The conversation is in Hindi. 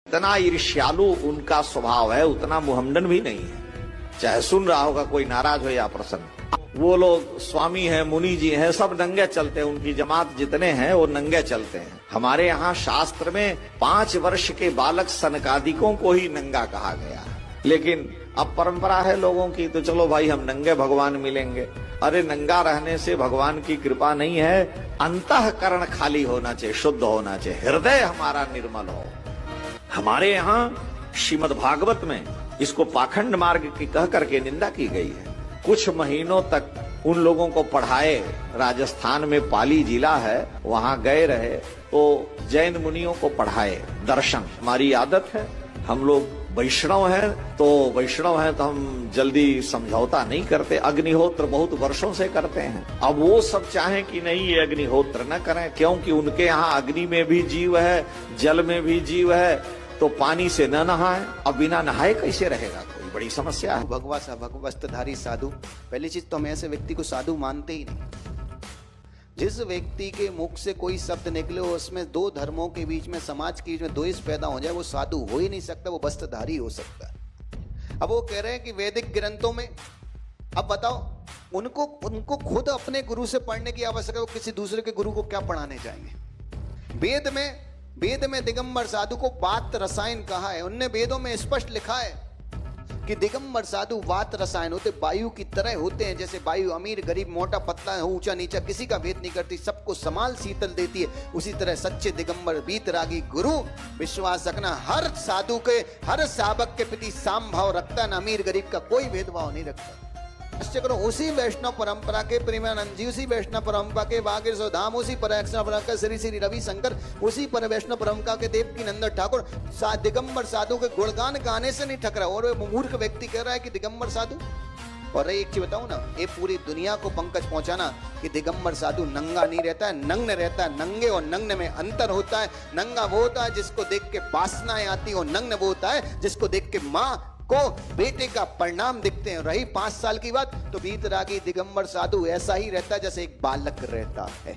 इतना ईर्ष्यालु उनका स्वभाव है, उतना मुहम्मदन भी नहीं है। चाहे सुन रहा होगा कोई नाराज हो या प्रसन्न। वो लोग स्वामी हैं, मुनि जी हैं, सब नंगे चलते हैं। उनकी जमात जितने हैं वो नंगे चलते हैं। हमारे यहाँ शास्त्र में 5 वर्ष के बालक सनकादिकों को ही नंगा कहा गया है। लेकिन अब परंपरा है लोगों की, तो चलो भाई हम नंगे भगवान मिलेंगे। अरे नंगा रहने से भगवान की कृपा नहीं है। अंतःकरण खाली होना चाहिए, शुद्ध होना चाहिए, हृदय हमारा निर्मल हो। हमारे यहाँ श्रीमद् भागवत में इसको पाखंड मार्ग की कह करके निंदा की गई है। कुछ महीनों तक उन लोगों को पढ़ाए। राजस्थान में पाली जिला है, वहां गए रहे तो जैन मुनियों को पढ़ाए दर्शन। हमारी आदत है, हम लोग वैष्णव हैं तो हम जल्दी समझौता नहीं करते। अग्निहोत्र बहुत वर्षों से करते हैं। अब वो सब चाहें कि नहीं ये अग्निहोत्र न करें, क्योंकि उनके यहाँ अग्नि में भी जीव है, जल में भी जीव है, तो पानी से न नहाए। अब बिना नहाए कैसे रहेगा, कोई बड़ी समस्या है। भगवा सा भगवस्तधारी साधु, पहली चीज तो हम ऐसे व्यक्ति को साधु मानते ही नहीं। जिस व्यक्ति के मुख से कोई शब्द निकले उसमें 2 धर्मों के बीच में, समाज के बीच में द्वेष पैदा हो जाए, वो साधु हो ही नहीं सकता, वो वस्त्रधारी हो सकता है। अब वो कह रहे हैं कि वैदिक ग्रंथों में, अब बताओ उनको खुद अपने गुरु से पढ़ने की आवश्यकता है, वो किसी दूसरे के गुरु को क्या पढ़ाने जाएंगे। वेद में दिगंबर साधु को वात रसायन कहा है। उनने वेदों में स्पष्ट लिखा है कि दिगंबर साधु वात रसायन होते, वायु की तरह होते हैं। जैसे वायु अमीर गरीब मोटा पतला ऊंचा नीचा किसी का भेद नहीं करती, सबको समान शीतल देती है। उसी तरह सच्चे दिगंबर वीतरागी गुरु विश्वास रखना, हर साधु के हर सावक के प्रति साम भाव रखता है, अमीर गरीब का कोई भेदभाव नहीं रखता। करो उसी वैष्णव परंपरा के प्रेमानंद जी, उसी वैष्णव परंपरा के बागेश्वर धाम, उसी वैष्णव परंपरा के श्री श्री रविशंकर, उसी पर वैष्णव परंपरा के देवकी नंदन ठाकुर दिगंबर साधु के गुणगान गाने से नहीं ठकरा। और वो मूर्ख व्यक्ति कह रहा है कि दिगंबर साधु। और एक चीज बताऊं ना, ये पूरी दुनिया को पंकज पहुंचाना कि दिगंबर साधु नंगा नहीं रहता है, नग्न रहता है। नंगे और नग्न में अंतर होता है। नंगा वो होता है जिसको देख के वासनाएं आती, और नग्न वो होता है जिसको देख के माँ को बेटे का परिणाम दिखते हैं। रही 5 साल की बात, तो वीतरागी दिगंबर साधु ऐसा ही रहता है जैसे एक बालक रहता है।